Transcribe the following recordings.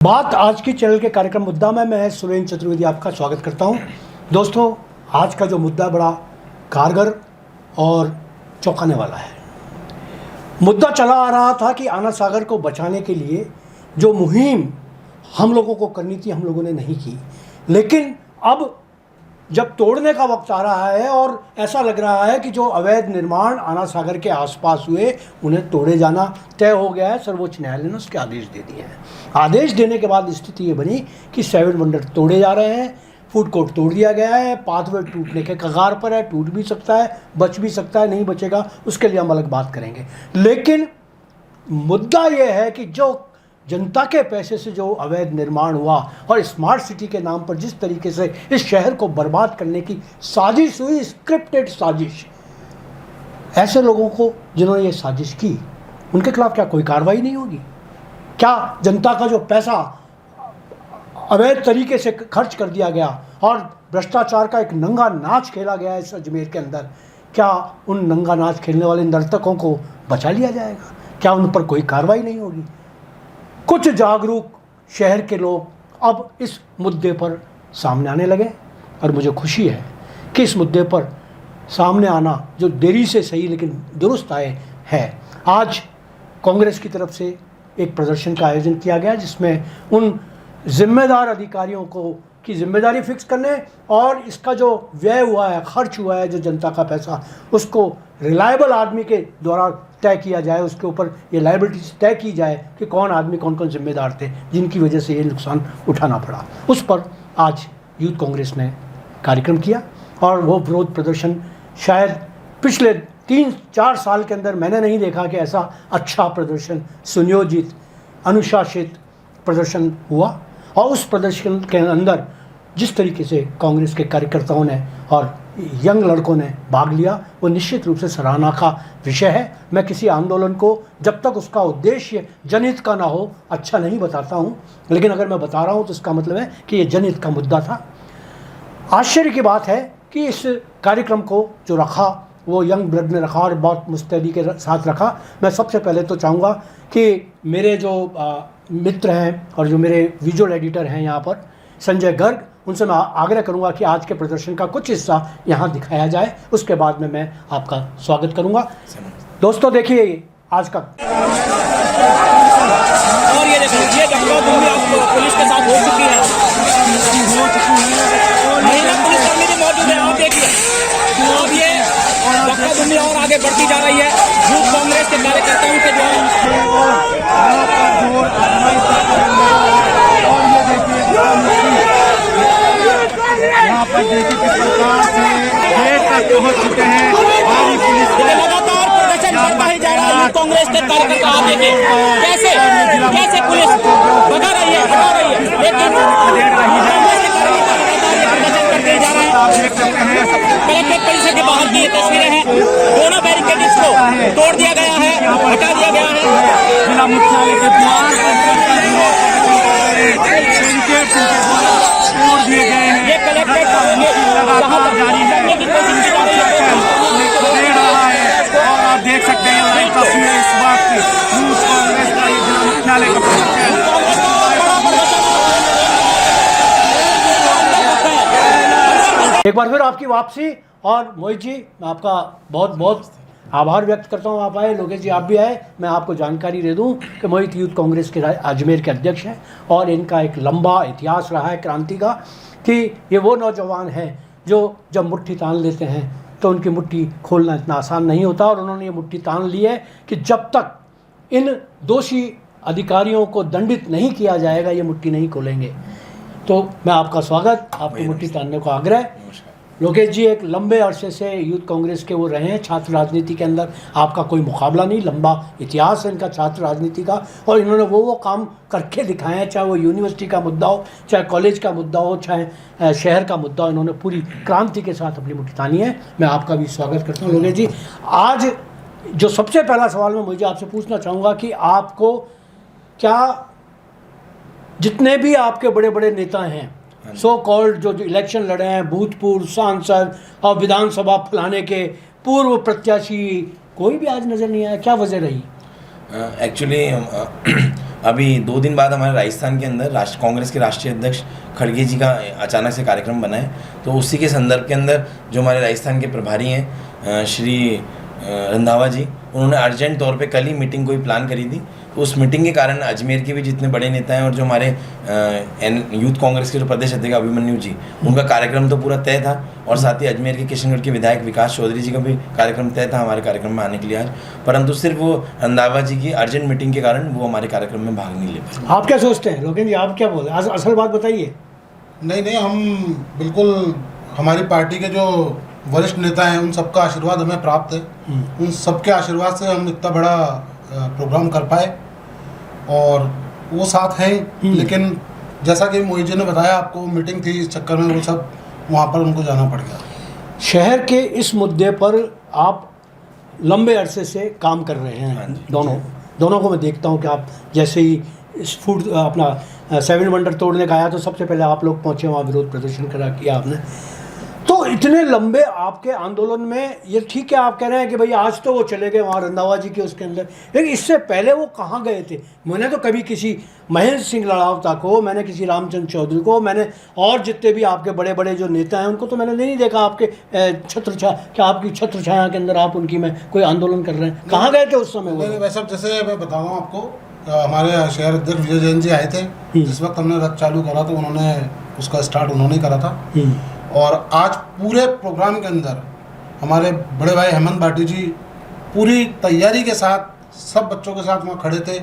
बात आज की चैनल के कार्यक्रम मुद्दा में मैं सुरेंद्र चतुर्वेदी आपका स्वागत करता हूं। दोस्तों, आज का जो मुद्दा बड़ा कारगर और चौंकाने वाला है। मुद्दा चला आ रहा था कि आना सागर को बचाने के लिए जो मुहिम हम लोगों को करनी थी, हम लोगों ने नहीं की। लेकिन अब जब तोड़ने का वक्त आ रहा है और ऐसा लग रहा है कि जो अवैध निर्माण आना सागर के आसपास हुए उन्हें तोड़े जाना तय हो गया है। सर्वोच्च न्यायालय ने उसके आदेश दे दिए हैं। आदेश देने के बाद स्थिति ये बनी कि 7 वंडर तोड़े जा रहे हैं, फूड कोर्ट तोड़ दिया गया है, पाथवे टूटने के कगार पर है, टूट भी सकता है, बच भी सकता है, नहीं बचेगा उसके लिए हम अलग बात करेंगे। लेकिन मुद्दा ये है कि जो जनता के पैसे से जो अवैध निर्माण हुआ और स्मार्ट सिटी के नाम पर जिस तरीके से इस शहर को बर्बाद करने की साजिश हुई, स्क्रिप्टेड साजिश, ऐसे लोगों को जिन्होंने ये साजिश की उनके खिलाफ क्या कोई कार्रवाई नहीं होगी? क्या जनता का जो पैसा अवैध तरीके से खर्च कर दिया गया और भ्रष्टाचार का एक नंगा नाच खेला गया है इस अजमेर के अंदर, क्या उन नंगा नाच खेलने वाले नर्तकों को बचा लिया जाएगा? क्या उन पर कोई कार्रवाई नहीं होगी? कुछ जागरूक शहर के लोग अब इस मुद्दे पर सामने आने लगे और मुझे खुशी है कि इस मुद्दे पर सामने आना जो देरी से सही लेकिन दुरुस्त आए है। आज कांग्रेस की तरफ से एक प्रदर्शन का आयोजन किया गया जिसमें उन जिम्मेदार अधिकारियों को की जिम्मेदारी फिक्स करने और इसका जो व्यय हुआ है, खर्च हुआ है, जो जनता का पैसा, उसको रिलायबल आदमी के द्वारा तय किया जाए, उसके ऊपर ये लायबिलिटी तय की जाए कि कौन आदमी कौन कौन जिम्मेदार थे जिनकी वजह से ये नुकसान उठाना पड़ा। उस पर आज यूथ कांग्रेस ने कार्यक्रम किया और वो विरोध प्रदर्शन शायद पिछले 3-4 साल के अंदर मैंने नहीं देखा कि ऐसा अच्छा प्रदर्शन, सुनियोजित, अनुशासित प्रदर्शन हुआ। और उस प्रदर्शन के अंदर जिस तरीके से कांग्रेस के कार्यकर्ताओं ने और यंग लड़कों ने भाग लिया वो निश्चित रूप से सराहना का विषय है। मैं किसी आंदोलन को जब तक उसका उद्देश्य जनहित का ना हो अच्छा नहीं बताता हूँ, लेकिन अगर मैं बता रहा हूँ तो इसका मतलब है कि ये जनहित का मुद्दा था। आश्चर्य की बात है कि इस कार्यक्रम को जो रखा वो यंग ब्लड ने रखा और बहुत मुस्तैदी के साथ रखा। मैं सबसे पहले तो चाहूँगा कि मेरे जो मित्र हैं और जो मेरे विजुअल एडिटर हैं यहाँ पर, संजय गर्ग, उनसे मैं आग्रह करूंगा कि आज के प्रदर्शन का कुछ हिस्सा यहाँ दिखाया जाए। उसके बाद में मैं आपका स्वागत करूंगा। दोस्तों देखिए आज का और ये देखिए पुलिस के साथ हो चुकी है, महिला पुलिसकर्मी भी मौजूद है। आप देखिए अब ये धक्का-धुक्की और आगे बढ़ती जा रही है यूथ कांग्रेस के कार्यकर्ताओं के द्वारा। यहाँ पर देखिए किस प्रकार से गेट तक पहुँच चुके हैं। भारी पुलिस लगातार प्रदर्शन करता ही जा रहा है यूथ कांग्रेस के कार्यकर्ता। आप देखिए कैसे कैसे पुलिस भगा रही है, हटा रही है, लेकिन प्रदर्शन करते जा रहे हैं। आप देख सकते हैं कलेक्ट्रेट परिसर के बाहर की ये तस्वीरें हैं। दोनों बैरिकेड्स को तोड़ दिया गया है, हटा दिया गया है। जिला मुख्यालय के द्वार तोड़ दिए गए हैं। ये कलेक्ट्रेट लगातार जारी है, दे रहा है। और आप देख सकते हैं लाइव तस्वीरें इस वक्त यूथ कांग्रेस का ये जिला मुख्यालय का प्रदर्शन। एक बार फिर आपकी वापसी। और मोहित जी, मैं आपका बहुत बहुत आभार व्यक्त करता हूँ, आप आए। लोकेश जी आप भी आए। मैं आपको जानकारी दे दूँ कि मोहित यूथ कांग्रेस के अजमेर के अध्यक्ष हैं और इनका एक लंबा इतिहास रहा है क्रांति का, कि ये वो नौजवान हैं जो जब मुट्ठी तान लेते हैं तो उनकी मुट्ठी खोलना इतना आसान नहीं होता। और उन्होंने ये मुट्ठी तान ली है कि जब तक इन दोषी अधिकारियों को दंडित नहीं किया जाएगा ये मुट्ठी नहीं खोलेंगे। तो मैं आपका स्वागत, आपको मुट्ठी तानने को आग्रह। लोकेश जी एक लंबे अरसे से यूथ कांग्रेस के वो रहे हैं, छात्र राजनीति के अंदर आपका कोई मुकाबला नहीं, लंबा इतिहास है इनका छात्र राजनीति का। और इन्होंने वो काम करके दिखाए हैं, चाहे वो यूनिवर्सिटी का मुद्दा हो, चाहे कॉलेज का मुद्दा हो, चाहे शहर का मुद्दा हो, इन्होंने पूरी क्रांति के साथ अपनी मुट्ठी तानी है। मैं आपका भी स्वागत करता हूँ। लोकेश जी, आज जो सबसे पहला सवाल मैं मुझे आपसे पूछना चाहूँगा कि आपको क्या जितने भी आपके बड़े बड़े नेता हैं, सो कॉल्ड जो इलेक्शन लड़े हैं, भूतपूर्व सांसद और विधानसभा फलाने के पूर्व प्रत्याशी, कोई भी आज नज़र नहीं आया, क्या वजह रही? एक्चुअली अभी 2 दिन बाद हमारे राजस्थान के अंदर कांग्रेस के राष्ट्रीय अध्यक्ष खड़गे जी का अचानक से कार्यक्रम बना है, तो उसी के संदर्भ के अंदर जो हमारे राजस्थान के प्रभारी हैं श्री रंधावा जी, उन्होंने अर्जेंट तौर पे कल ही मीटिंग कोई प्लान करी थी। तो उस मीटिंग के कारण अजमेर के भी जितने बड़े नेता हैं और जो हमारे यूथ कांग्रेस के जो प्रदेश अध्यक्ष अभिमन्यु जी, उनका कार्यक्रम तो पूरा तय था, और साथ ही अजमेर के किशनगढ़ के विधायक विकास चौधरी जी का भी कार्यक्रम तय था हमारे कार्यक्रम में आने के लिए आज, परंतु सिर्फ वो रंधावा जी की अर्जेंट मीटिंग के कारण वो हमारे कार्यक्रम में भाग नहीं ले पाए। आप क्या सोचते हैं लोकेश जी, आप क्या बोल रहे हैं, असल बात बताइए। नहीं, हम बिल्कुल, हमारी पार्टी के जो वरिष्ठ नेता हैं उन सबका आशीर्वाद हमें प्राप्त है, उन सबके आशीर्वाद से हम इतना बड़ा प्रोग्राम कर पाए और वो साथ हैं। लेकिन जैसा कि मोहित जी ने बताया, आपको मीटिंग थी, इस चक्कर में वो सब वहाँ पर उनको जाना पड़ गया। शहर के इस मुद्दे पर आप लंबे अरसे से काम कर रहे हैं, दोनों को मैं देखता हूँ कि आप जैसे ही इस फूड अपना 7 वंडर तोड़ने का आया तो सबसे पहले आप लोग पहुँचे, वहाँ विरोध प्रदर्शन किया आपने। तो इतने लंबे आपके आंदोलन में, ये ठीक है आप कह रहे हैं कि भाई आज तो वो चले गए वहाँ रंधावा जी के उसके अंदर, लेकिन इससे पहले वो कहाँ गए थे? मैंने तो कभी किसी महेंद्र सिंह लड़ावता को, मैंने किसी रामचंद्र चौधरी को, मैंने और जितने भी आपके बड़े बड़े जो नेता हैं उनको तो मैंने नहीं देखा आपके आपकी छत्र छाया के अंदर आप उनकी में कोई आंदोलन कर रहे हैं। कहाँ गए थे उस समय वो? वैसे जैसे मैं बता रहा हूँ आपको, हमारे शहर अध्यक्ष विजय जैन जी आए थे, जिस वक्त हमने रथ चालू करा तो उन्होंने उसका स्टार्ट उन्होंने करा था। और आज पूरे प्रोग्राम के अंदर हमारे बड़े भाई हेमंत भाटी जी पूरी तैयारी के साथ सब बच्चों के साथ वहाँ खड़े थे।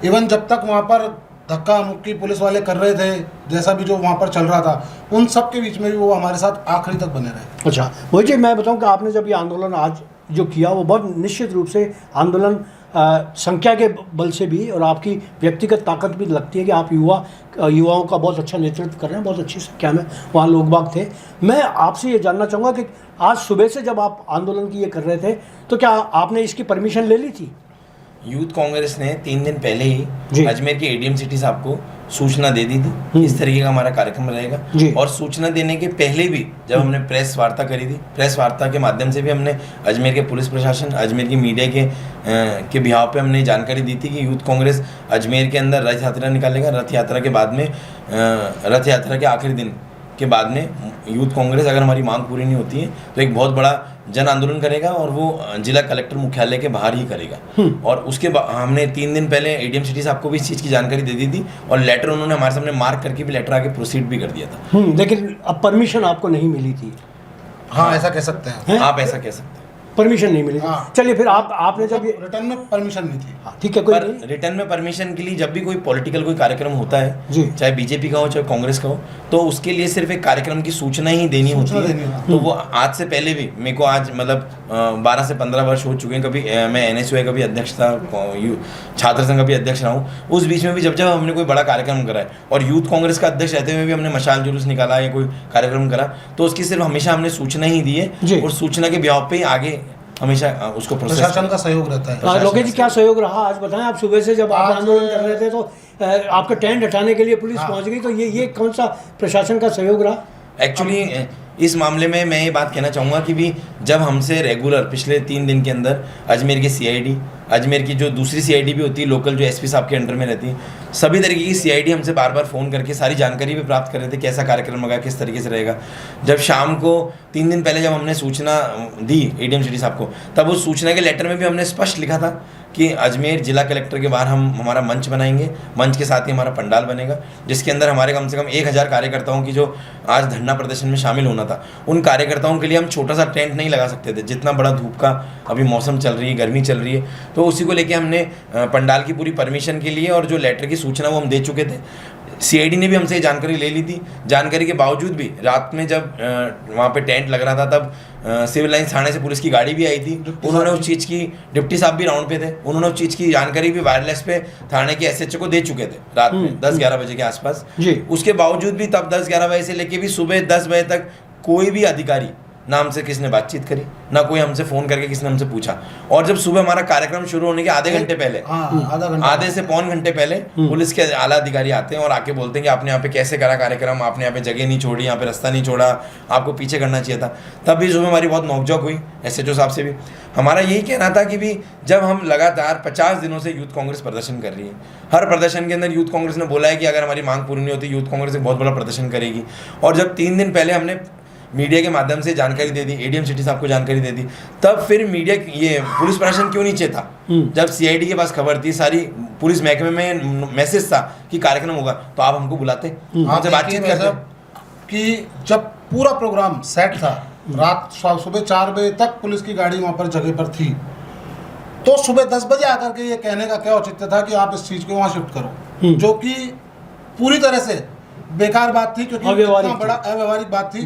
इवन जब तक वहाँ पर धक्का मुक्की पुलिस वाले कर रहे थे, जैसा भी जो वहाँ पर चल रहा था, उन सब के बीच में भी वो हमारे साथ आखिरी तक बने रहे। अच्छा मुझे मैं बताऊँ कि आपने जब ये आंदोलन आज जो किया वो बहुत निश्चित रूप से आंदोलन संख्या के बल से भी और आपकी व्यक्तिगत ताकत भी लगती है कि आप युवाओं का बहुत अच्छा नेतृत्व कर रहे हैं, बहुत अच्छी संख्या में वहाँ लोग बाग थे। मैं आपसे ये जानना चाहूँगा कि आज सुबह से जब आप आंदोलन की ये कर रहे थे तो क्या आपने इसकी परमिशन ले ली थी? यूथ कांग्रेस ने 3 दिन पहले ही अजमेर के एडीएम सिटी साहब को सूचना दे दी थी इस तरीके का हमारा कार्यक्रम रहेगा, और सूचना देने के पहले भी जब हमने प्रेस वार्ता करी थी, प्रेस वार्ता के माध्यम से भी हमने अजमेर के पुलिस प्रशासन, अजमेर की मीडिया के बिहाव पे हमने जानकारी दी थी कि यूथ कांग्रेस अजमेर के अंदर रथ यात्रा निकालेगा। रथ यात्रा के बाद में रथ यात्रा के आखिरी दिन के बाद में यूथ कांग्रेस, अगर हमारी मांग पूरी नहीं होती है तो एक बहुत बड़ा जन आंदोलन करेगा और वो जिला कलेक्टर मुख्यालय के बाहर ही करेगा। और उसके हमने 3 दिन पहले एडीएम सिटी साहब को भी इस चीज़ की जानकारी दे दी थी और लेटर उन्होंने हमारे सामने मार्क करके भी लेटर आगे प्रोसीड भी कर दिया था। लेकिन अब परमिशन आपको नहीं मिली थी? हाँ, ऐसा कह सकते हैं। आप ऐसा कह सकते हैं, परमिशन नहीं मिली। हाँ। चलिए फिर आपने जब ये रिटर्न में परमिशन नहीं थी। हाँ, ठीक है, कोई पर नहीं। रिटर्न में परमिशन के लिए जब भी कोई पॉलिटिकल कोई कार्यक्रम होता जी। है, चाहे बीजेपी का हो चाहे कांग्रेस का हो, तो उसके लिए सिर्फ एक कार्यक्रम की सूचना ही देनी होती है। तो वो आज से पहले भी मेरे को आज मतलब 12 से 15 वर्ष हो चुके हैं, कभी मैं NSUI का भी अध्यक्ष था, छात्र संघ का भी अध्यक्ष रहा हूँ। उस बीच में भी जब हमने कोई बड़ा कार्यक्रम करा है और यूथ कांग्रेस का अध्यक्ष रहते हुए भी हमने मशाल जुलूस निकाला या कोई कार्यक्रम करा, तो उसकी सिर्फ हमेशा हमने सूचना ही दी है और सूचना के ब्याह पे ही आगे हमेशा उसको प्रशासन का सहयोग रहता है। लोकेश जी क्या सहयोग रहा आज बताएं? आप सुबह से जब आप आंदोलन कर रहे थे तो आपका टेंट हटाने के लिए पुलिस पहुंच गई, तो ये कौन सा प्रशासन का सहयोग रहा? एक्चुअली इस मामले में मैं ये बात कहना चाहूँगा कि भी जब हमसे रेगुलर पिछले 3 दिन के अंदर अजमेर के CID, अजमेर की जो दूसरी CID भी होती है लोकल, जो SP साहब के अंडर में रहती है, सभी तरीके की CID हमसे बार बार फ़ोन करके सारी जानकारी भी प्राप्त कर रहे थे कैसा कार्यक्रम होगा, किस तरीके से रहेगा। जब शाम को 3 दिन पहले जब हमने सूचना दी ADM सिटी साहब को, तब उस सूचना के लेटर में भी हमने स्पष्ट लिखा था कि अजमेर जिला कलेक्टर के बाहर हम हमारा मंच बनाएंगे, मंच के साथ ही हमारा पंडाल बनेगा, जिसके अंदर हमारे कम से कम 1000 कार्यकर्ताओं की जो आज धरना प्रदर्शन में शामिल होना था, उन कार्यकर्ताओं के लिए हम छोटा सा टेंट नहीं लगा सकते थे। जितना बड़ा धूप का अभी मौसम चल रही है, गर्मी चल रही है, तो उसी को लेके हमने पंडाल की पूरी परमिशन के लिए और जो लेटर की सूचना वो हम दे चुके थे। CID ने भी हमसे ये जानकारी ले ली थी। जानकारी के बावजूद भी रात में जब वहाँ पे टेंट लग रहा था, तब सिविल लाइन थाने से पुलिस की गाड़ी भी आई थी। उन्होंने उस चीज़ की, डिप्टी साहब भी राउंड पे थे, उन्होंने उस चीज़ की जानकारी भी वायरलेस पे थाने के SHO को दे चुके थे रात में 10-11 बजे के आसपास। उसके बावजूद भी तब 10-11 बजे से लेके भी सुबह 10 बजे तक कोई भी अधिकारी ना हमसे किसने बातचीत करी, ना कोई हमसे फ़ोन करके किसने हमसे पूछा। और जब सुबह हमारा कार्यक्रम शुरू होने के आधे घंटे पहले, आधे से पौन घंटे पहले पुलिस के आला अधिकारी आते हैं और आके बोलते हैं कि आपने यहाँ पे कैसे करा कार्यक्रम, आपने यहाँ पे जगह नहीं छोड़ी, यहाँ पे रास्ता नहीं छोड़ा, आपको पीछे करना चाहिए था। तब भी सुबह हमारी बहुत नोकझोंक हुई SHO साहब से भी। हमारा यही कहना था कि भी जब हम लगातार 50 दिनों से यूथ कांग्रेस प्रदर्शन कर रही है, हर प्रदर्शन के अंदर यूथ कांग्रेस ने बोला है कि अगर हमारी मांग पूरी नहीं होती यूथ कांग्रेस एक बहुत बड़ा प्रदर्शन करेगी। और जब 3 दिन पहले हमने मीडिया के माध्यम से जानकारी दे दी, ADM सिटी साहब को जानकारी दे दी, तब फिर मीडिया ये पुलिस प्रशासन क्यों नहीं चेता? जब CID के पास खबर थी, सारी पुलिस महकमे में मैसेज था कि कार्यक्रम होगा, तो आप हमको बुलाते, हमसे बातचीत करते कि जब पूरा प्रोग्राम सेट था, रात सुबह 4 बजे तक पुलिस की गाड़ी वहाँ पर जगह पर थी, तो सुबह 10 बजे आकर के ये कहने का क्या औचित्य था कि आप इस चीज़ को वहाँ शिफ्ट करो, जो कि पूरी तरह से बेकार बात थी, क्योंकि इतना बड़ा अव्यवहारिक बात थी,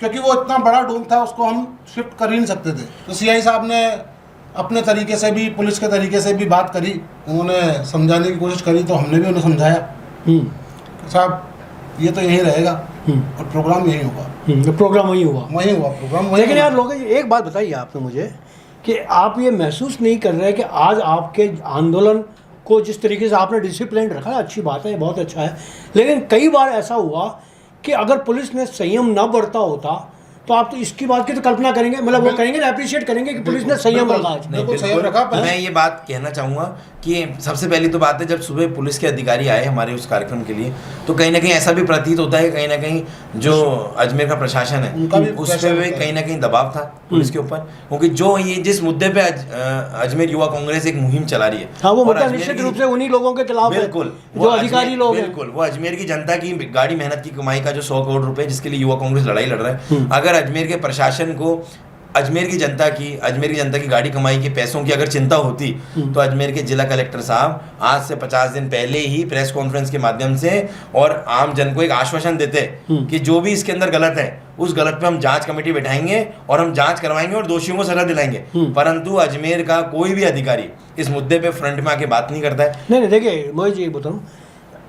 क्योंकि वो इतना बड़ा डोम था, उसको हम शिफ्ट कर ही नहीं सकते थे। तो CI साहब ने अपने तरीके से भी, पुलिस के तरीके से भी बात करी, उन्होंने समझाने की कोशिश करी, तो हमने भी उन्हें समझाया साहब ये तो यहीं रहेगा और प्रोग्राम यहीं होगा। प्रोग्राम वहीं हुआ, प्रोग्राम। लेकिन यार लोग एक बात बताइए आपने मुझे कि आप ये महसूस नहीं कर रहे कि आज आपके आंदोलन को जिस तरीके से आपने डिसिप्लिन रखा, अच्छी बात है, बहुत अच्छा है, लेकिन कई बार ऐसा हुआ कि अगर पुलिस ने संयम न बरता होता तो आप तो इसकी बात की तो कल्पना करेंगे, मतलब वो करेंगे, अप्रिशिएट करेंगे कि पुलिस ने संयम रखा। मैं ये बात कहना चाहूँगा कि सबसे पहली तो बात है, जब सुबह पुलिस के अधिकारी आए हमारे उस कार्यक्रम के लिए, तो कहीं ना कहीं ऐसा भी प्रतीत होता है, कहीं ना कहीं जो अजमेर का प्रशासन है उस पर भी कहीं ना कहीं दबाव था पुलिस के ऊपर, क्योंकि जो ये जिस मुद्दे पे अजमेर युवा कांग्रेस एक मुहिम चला रही है, हाँ, वो मुद्दा निश्चित रूप से उन्हीं लोगों के खिलाफ है, बिल्कुल जो अधिकारी लोग हैं, बिल्कुल वो अजमेर की जनता की गाड़ी मेहनत की कमाई का जो 100 करोड़ रुपए जिसके लिए युवा कांग्रेस लड़ाई लड़ रहा है, अगर अजमेर के प्रशासन को अजमेर की जनता की गाड़ी कमाई के पैसों की अगर चिंता होती, तो अजमेर के जिला कलेक्टर साहब आज से 50 दिन पहले ही प्रेस कॉन्फ्रेंस के माध्यम से और आम जन को एक आश्वासन देते कि जो भी इसके अंदर गलत है उस गलत पे हम जांच कमेटी बैठाएंगे और हम जांच करवाएंगे और दोषियों को सजा दिलाएंगे। परंतु अजमेर का कोई भी अधिकारी इस मुद्दे पे फ्रंट में आके बात नहीं करता है। नहीं देखिए मैं ये बताऊँ,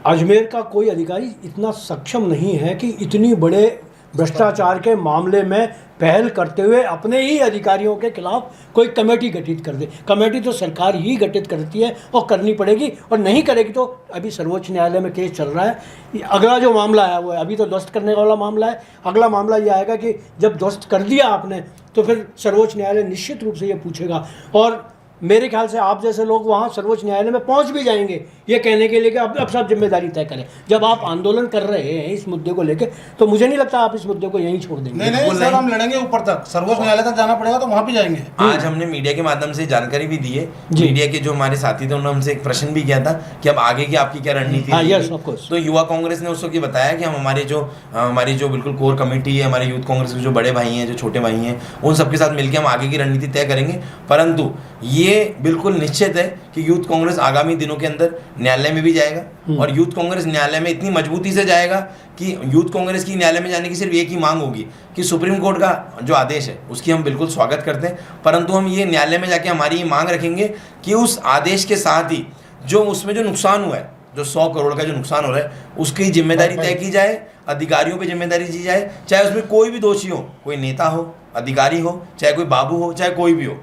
अजमेर का कोई अधिकारी इतना सक्षम नहीं है कि इतनी बड़े भ्रष्टाचार के मामले में पहल करते हुए अपने ही अधिकारियों के खिलाफ कोई कमेटी गठित कर दे। कमेटी तो सरकार ही गठित करती है और करनी पड़ेगी, और नहीं करेगी तो अभी सर्वोच्च न्यायालय में केस चल रहा है। अगला जो मामला है वो अभी तो ध्वस्त करने वाला मामला है, अगला मामला ये आएगा कि जब ध्वस्त कर दिया आपने तो फिर सर्वोच्च न्यायालय निश्चित रूप से ये पूछेगा, और मेरे ख्याल से आप जैसे लोग वहाँ सर्वोच्च न्यायालय में पहुँच भी जाएंगे ये कहने के लिए कि अब सब जिम्मेदारी तय करें। जब आप आंदोलन कर रहे हैं इस मुद्दे को लेकर, तो मुझे नहीं लगता आप इस मुद्दे को यहीं छोड़ देंगे। नहीं सर, हम लड़ेंगे ऊपर तक, सर्वोच्च न्यायालय तक जाना पड़ेगा तो वहाँ भी जाएंगे। आज हमने मीडिया के माध्यम से जानकारी भी दी है, मीडिया के जो हमारे साथी थे उन्होंने हमसे एक प्रश्न भी किया था कि अब आगे की आपकी क्या रणनीति है। तो युवा कांग्रेस ने उस वक्त बताया कि हम हमारी जो बिल्कुल कोर कमेटी है, हमारे यूथ कांग्रेस के जो बड़े भाई हैं, जो छोटे भाई हैं, उन सबके साथ मिलकर हम आगे की रणनीति तय करेंगे। परंतु ये बिल्कुल निश्चित है कि यूथ कांग्रेस आगामी दिनों के अंदर न्यायालय में भी जाएगा, और यूथ कांग्रेस न्यायालय में इतनी मजबूती से जाएगा कि यूथ कांग्रेस की न्यायालय में जाने की सिर्फ एक ही मांग होगी कि सुप्रीम कोर्ट का जो आदेश है उसकी हम बिल्कुल स्वागत करते हैं, परंतु हम ये न्यायालय में जाके हमारी ये मांग रखेंगे कि उस आदेश के साथ ही जो उसमें जो नुकसान हुआ है, जो 100 करोड़ का जो नुकसान हो रहा है, उसकी जिम्मेदारी तय की जाए, अधिकारियों पे जिम्मेदारी दी जाए, चाहे उसमें कोई भी दोषी हो, कोई नेता हो, अधिकारी हो, चाहे कोई बाबू हो, चाहे कोई भी हो,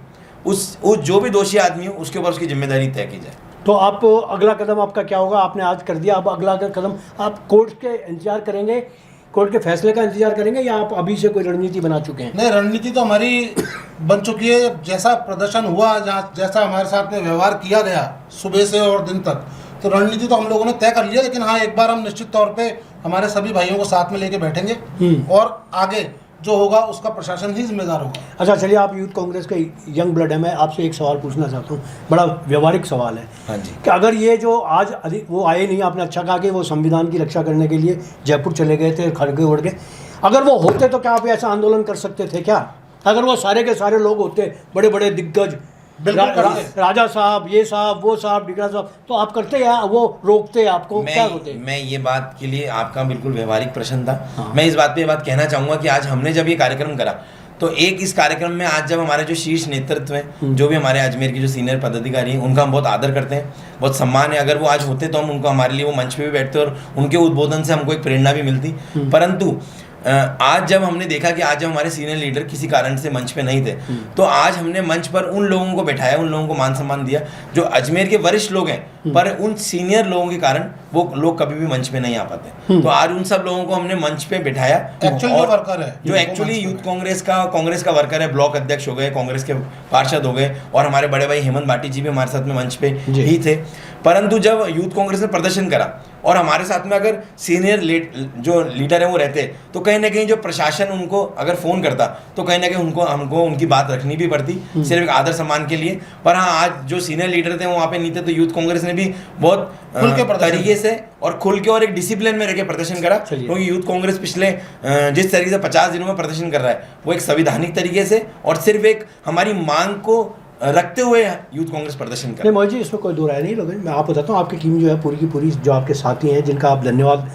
उस जो भी दोषी आदमी हो उसके ऊपर उसकी जिम्मेदारी तय की जाए। तो आप अगला कदम आपका क्या होगा? आपने आज कर दिया, अब अगला कदम आप कोर्ट के इंतजार करेंगे, कोर्ट के फैसले का इंतजार करेंगे, या आप अभी से कोई रणनीति बना चुके हैं? नहीं, रणनीति तो हमारी बन चुकी है। जैसा प्रदर्शन हुआ, जैसा हमारे साथ में व्यवहार किया गया सुबह से और दिन तक, तो रणनीति तो हम लोगों ने तय कर लिया। लेकिन हाँ, एक बार हम निश्चित तौर पे हमारे सभी भाइयों को साथ में लेके बैठेंगे और आगे जो होगा उसका प्रशासन ही जिम्मेदार होगा। अच्छा चलिए, आप यूथ कांग्रेस के यंग ब्लड है, मैं आपसे एक सवाल पूछना चाहता हूँ, बड़ा व्यवहारिक सवाल है। हाँ जी। कि अगर ये जो आज वो आए नहीं, आपने अच्छा कहा कि वो संविधान की रक्षा करने के लिए जयपुर चले गए थे, खड़गे उड़ गए, अगर वो होते तो क्या आप ऐसा आंदोलन कर सकते थे क्या? अगर वो सारे के सारे लोग होते, बड़े बड़े दिग्गज, राजा साहब, ये साहब, वो साहब, डिगरा साहब, तो आप करते या वो रोकते आपको? क्या होते? मैं ये बात के लिए आपका बिल्कुल व्यवहारिक प्रश्न था। हाँ। मैं इस बात पे ये बात कहना चाहूँगा कि आज हमने जब ये कार्यक्रम करा, तो एक इस कार्यक्रम में आज जब हमारे जो शीर्ष नेतृत्व है, जो भी हमारे अजमेर की जो सीनियर पदाधिकारी हैं, उनका हम बहुत आदर करते हैं, बहुत सम्मान है। अगर वो आज होते तो हम उनको, हमारे लिए वो मंच पे भी बैठते और उनके उद्बोधन से हमको एक प्रेरणा भी मिलती। परंतु आज जब हमने देखा कि आज जब हमारे सीनियर लीडर किसी कारण से मंच पे नहीं थे, तो आज हमने मंच पर उन लोगों को बैठाया, उन लोगों को मान सम्मान दिया जो अजमेर के वरिष्ठ लोग हैं, पर उन सीनियर लोगों के कारण वो लोग कभी भी मंच पे नहीं आ पाते। तो आज उन सब लोगों को हमने मंच पे बिठाया। एक्चुअल जो वर्कर है, जो एक्चुअली यूथ कांग्रेस का वर्कर है, ब्लॉक अध्यक्ष हो गए, कांग्रेस के पार्षद हो गए, और हमारे बड़े भाई हेमंत भाटी जी भी हमारे साथ में मंच पे ही थे। परंतु जब यूथ कांग्रेस ने प्रदर्शन करा और हमारे साथ में अगर सीनियर जो लीडर है वो रहते, तो कहीं ना कहीं जो प्रशासन उनको अगर फ़ोन करता तो कहीं ना कहीं हमको उनकी बात रखनी भी पड़ती, सिर्फ एक आदर सम्मान के लिए। पर हाँ, आज जो सीनियर लीडर थे वो वहाँ पे नहीं थे, तो यूथ कांग्रेस ने भी बहुत तरीके से और खुल के और एक डिसिप्लिन में रह के प्रदर्शन करा। क्योंकि यूथ कांग्रेस पिछले जिस तरीके से 50 दिनों में प्रदर्शन कर रहा है, वो एक संवैधानिक तरीके से और सिर्फ एक हमारी मांग को रखते हुए यूथ कांग्रेस प्रदर्शन कर। नहीं मोहित जी, इसमें कोई दो राय नहीं लोगे। मैं आप बताता हूँ, आपकी टीम जो है पूरी की पूरी, जो आपके साथी हैं जिनका आप धन्यवाद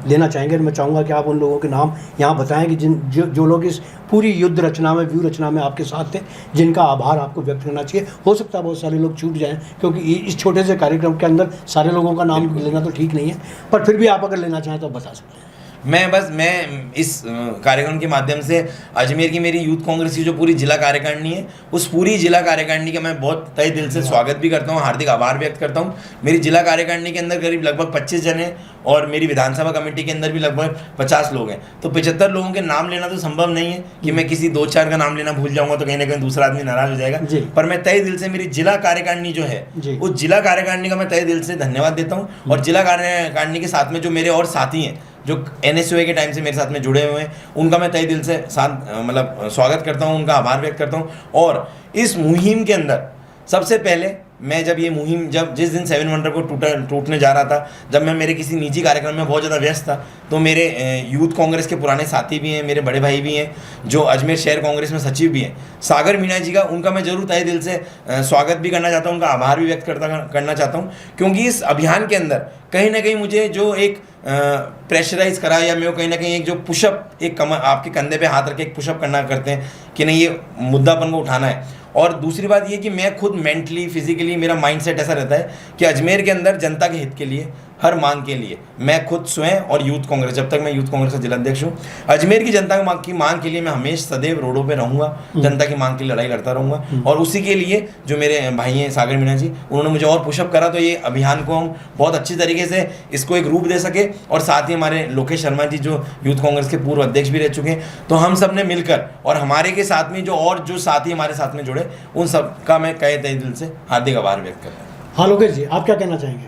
लेना चाहेंगे, मैं चाहूँगा कि आप उन लोगों के नाम यहाँ बताएं कि जो लोग इस पूरी युद्ध रचना में, व्यू रचना में आपके साथ थे, जिनका आभार आपको व्यक्त करना चाहिए। हो सकता है बहुत सारे लोग छूट जाएं, क्योंकि इस छोटे से कार्यक्रम के अंदर सारे लोगों का नाम लेना तो ठीक नहीं है, पर फिर भी आप अगर लेना चाहें तो बता सकते हैं। मैं इस कार्यक्रम के माध्यम से अजमेर की मेरी यूथ कांग्रेस की जो पूरी जिला कार्यकारिणी है, उस पूरी जिला कार्यकारिणी का मैं बहुत तहे दिल से स्वागत भी करता हूँ, हार्दिक आभार व्यक्त करता हूँ। मेरी जिला कार्यकारिणी के अंदर करीब लगभग 25 जन हैं और मेरी विधानसभा कमेटी के अंदर भी लगभग 50 लोग हैं, तो 75 लोगों के नाम लेना तो संभव नहीं है कि मैं किसी 2-4 का नाम लेना भूल जाऊंगा तो कहीं ना कहीं दूसरा आदमी नाराज हो जाएगा। पर मैं तहे दिल से मेरी जिला कार्यकारिणी जो है, उस जिला कार्यकारिणी का मैं तहे दिल से धन्यवाद देता हूँ। और जिला कार्यकारिणी के साथ में जो मेरे और साथी हैं जो NSUA के टाइम से मेरे साथ में जुड़े हुए हैं, उनका मैं तहे दिल से स्वागत करता हूं, उनका आभार व्यक्त करता हूं। और इस मुहिम के अंदर सबसे पहले मैं जब ये मुहिम जिस दिन 7 वंडर को टूटने जा रहा था, जब मैं मेरे किसी निजी कार्यक्रम में बहुत ज़्यादा व्यस्त था, तो मेरे यूथ कांग्रेस के पुराने साथी भी हैं, मेरे बड़े भाई भी हैं, जो अजमेर शहर कांग्रेस में सचिव भी हैं, सागर मीणा जी का, उनका मैं जरूर तहे दिल से स्वागत भी करना चाहता हूँ, उनका आभार भी व्यक्त करना चाहता हूँ। क्योंकि इस अभियान के अंदर कहीं ना कहीं मुझे जो एक प्रेशराइज करा, या मैं कहीं ना कहीं एक जो पुशअप, एक आपके कंधे पे हाथ रख के एक पुशअप करना करते हैं कि नहीं, ये मुद्दापन को उठाना है। और दूसरी बात ये कि मैं खुद मेंटली, फिजिकली, मेरा माइंडसेट ऐसा रहता है कि अजमेर के अंदर जनता के हित के लिए, हर मांग के लिए मैं खुद स्वयं और यूथ कांग्रेस, जब तक मैं यूथ कांग्रेस का जिलाध्यक्ष हूँ, अजमेर की जनता की मांग के लिए मैं हमेशा सदैव रोडों पे रहूँगा, जनता की मांग के लिए लड़ाई लड़ता रहूँगा। और उसी के लिए जो मेरे भाई हैं सागर मीणा जी, उन्होंने मुझे और पुशअप करा, तो ये अभियान को हम बहुत अच्छी तरीके से इसको एक रूप दे सके। और साथ ही हमारे लोकेश शर्मा जी जो यूथ कांग्रेस के पूर्व अध्यक्ष भी रह चुके हैं, तो हम सब ने मिलकर और हमारे के साथ में जो साथी हमारे साथ में जुड़े, उन सब का मैं तहे दिल से हार्दिक आभार व्यक्त करता हूँ। हाँ लोकेश जी, आप क्या कहना चाहेंगे?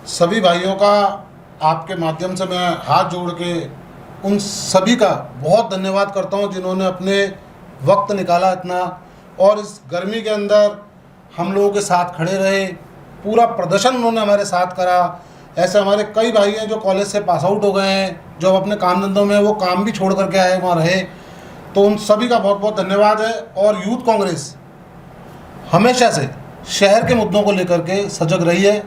सभी भाइयों का आपके माध्यम से मैं हाथ जोड़ के उन सभी का बहुत धन्यवाद करता हूं जिन्होंने अपने वक्त निकाला इतना, और इस गर्मी के अंदर हम लोगों के साथ खड़े रहे, पूरा प्रदर्शन उन्होंने हमारे साथ करा। ऐसे हमारे कई भाई हैं जो कॉलेज से पास आउट हो गए हैं, जो अपने काम धंधों में वो काम भी छोड़ करके आए, वहाँ रहे, तो उन सभी का बहुत बहुत धन्यवाद है। और यूथ कांग्रेस हमेशा से शहर के मुद्दों को लेकर के सजग रही है।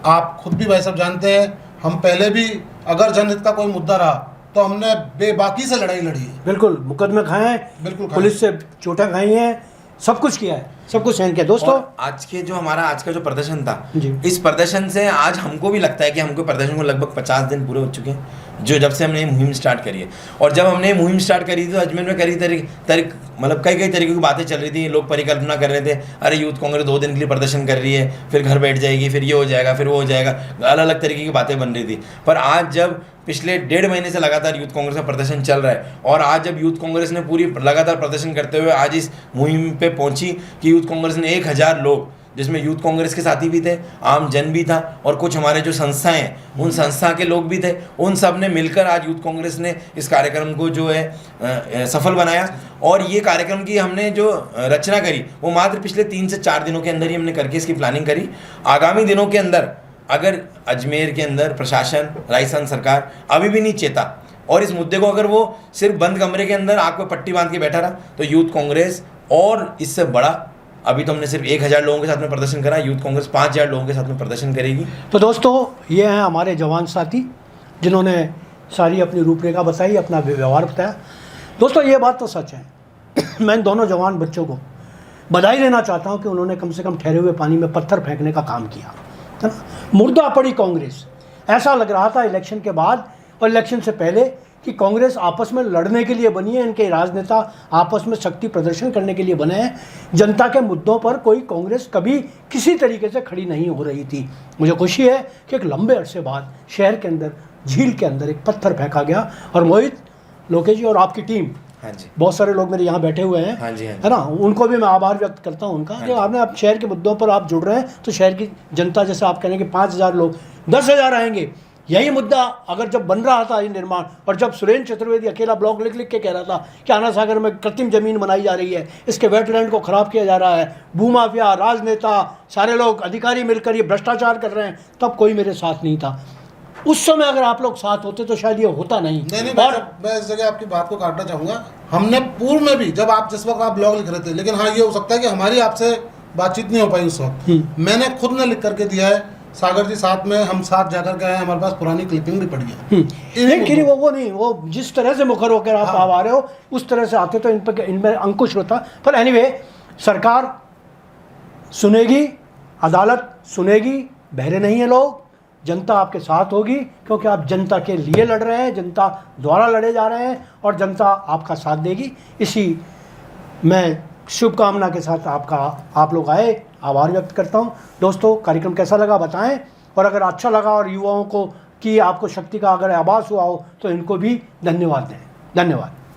आप खुद भी भाई साहब जानते हैं, हम पहले भी अगर जनहित का कोई मुद्दा रहा तो हमने बेबाकी से लड़ाई लड़ी है। बिल्कुल, मुकदमे खाए हैं, बिल्कुल पुलिस से चोटें खाई हैं, सब कुछ किया है, सब कुछ सहन किया। दोस्तों, आज का जो प्रदर्शन था, इस प्रदर्शन से आज हमको भी लगता है कि हमको प्रदर्शन को लगभग 50 दिन पूरे हो चुके हैं, जो जब से हमने ये मुहिम स्टार्ट करी है। और जब हमने मुहिम स्टार्ट करी थी तो अजमेर में कई तरीके की बातें चल रही थी। लोग परिकल्पना कर रहे थे, अरे यूथ कांग्रेस 2 दिन के लिए प्रदर्शन कर रही है, फिर घर बैठ जाएगी, फिर ये हो जाएगा, फिर वो हो जाएगा, अलग अलग तरीके की बातें बन रही थी। पर आज जब पिछले 1.5 महीने से लगातार यूथ कांग्रेस का प्रदर्शन चल रहा है, और आज जब यूथ कांग्रेस ने पूरी लगातार प्रदर्शन करते हुए आज इस मुहिम पे पहुंची कि यूथ कांग्रेस ने 1000 लोग, जिसमें यूथ कांग्रेस के साथी भी थे, आम जन भी था, और कुछ हमारे जो संस्थाएं हैं उन संस्था के लोग भी थे, उन सब ने मिलकर आज यूथ कांग्रेस ने इस कार्यक्रम को जो है सफल बनाया। और ये कार्यक्रम की हमने जो रचना करी वो मात्र पिछले 3 से 4 दिनों के अंदर ही हमने करके इसकी प्लानिंग करी। आगामी दिनों के अंदर अगर अजमेर के अंदर प्रशासन, राजस्थान सरकार अभी भी नहीं चेता और इस मुद्दे को अगर वो सिर्फ बंद कमरे के अंदर आग पे पट्टी बांध के बैठा रहा, तो यूथ कांग्रेस और इससे बड़ा, अभी तो हमने सिर्फ 1000 लोगों के साथ में प्रदर्शन करा, यूथ कांग्रेस 5000 लोगों के साथ में प्रदर्शन करेगी। तो दोस्तों, ये हैं हमारे जवान साथी जिन्होंने सारी अपनी रूपरेखा बताई, अपना व्यवहार बताया। दोस्तों, ये बात तो सच है, मैं इन दोनों जवान बच्चों को बधाई देना चाहता हूँ कि उन्होंने कम से कम ठहरे हुए पानी में पत्थर फेंकने का काम किया, है ना। मुर्दा पड़ी कांग्रेस, ऐसा लग रहा था इलेक्शन के बाद और इलेक्शन से पहले कि कांग्रेस आपस में लड़ने के लिए बनी है, इनके राजनेता आपस में शक्ति प्रदर्शन करने के लिए बने हैं। जनता के मुद्दों पर कोई कांग्रेस कभी किसी तरीके से खड़ी नहीं हो रही थी। मुझे खुशी है कि एक लंबे अरसे बाद शहर के अंदर, झील के अंदर एक पत्थर फेंका गया और मोहित, लोकेश जी और आपकी टीम, हाँ जी, बहुत सारे लोग मेरे यहाँ बैठे हुए हैं, हाँ जी, हाँ जी। है ना, उनको भी मैं आभार व्यक्त करता हूँ उनका कि आपने आप शहर के मुद्दों पर आप जुड़ रहे हैं। तो शहर की जनता, जैसे आप कह रहे हैं कि 5,000 लोग, 10,000 आएंगे। यही मुद्दा अगर जब बन रहा था ये निर्माण, और जब सुरेंद्र चतुर्वेदी अकेला ब्लॉग लिख के कह रहा था कि आना सागर में कृत्रिम जमीन बनाई जा रही है, इसके वेटलैंड को खराब किया जा रहा है, भूमाफिया, राजनेता, सारे लोग अधिकारी मिलकर ये भ्रष्टाचार कर रहे हैं, तब कोई मेरे साथ नहीं था। उस समय अगर आप लोग साथ होते तो शायद ये होता नहीं। नहीं, और मैं इस जगह आपकी बात को काटना चाहूँगा। हमने पूर्व में भी, जब आप जिस वक्त आप ब्लॉग लिख रहे थे, लेकिन हाँ ये हो सकता है कि हमारी आपसे बातचीत नहीं हो पाई उस वक्त, मैंने खुद ने लिख करके दिया है। सागर जी साथ में, हम साथ जाकर के आए, हमारे पास पुरानी क्लिपिंग भी पड़ी है। लेकिन वो नहीं, वो जिस तरह से मुखर होकर आप आ रहे हो उस तरह से आते तो इनमें अंकुश होता। पर एनीवे, सरकार सुनेगी, अदालत सुनेगी, बहरे नहीं है लोग, जनता आपके साथ होगी, क्योंकि आप जनता के लिए लड़ रहे हैं, जनता द्वारा लड़े जा रहे हैं और जनता आपका साथ देगी। इसी मैं शुभकामना के साथ आप लोग आए, आभार व्यक्त करता हूं। दोस्तों, कार्यक्रम कैसा लगा बताएं, और अगर अच्छा लगा और युवाओं को कि आपको शक्ति का अगर आभास हुआ हो तो इनको भी धन्यवाद दें। धन्यवाद।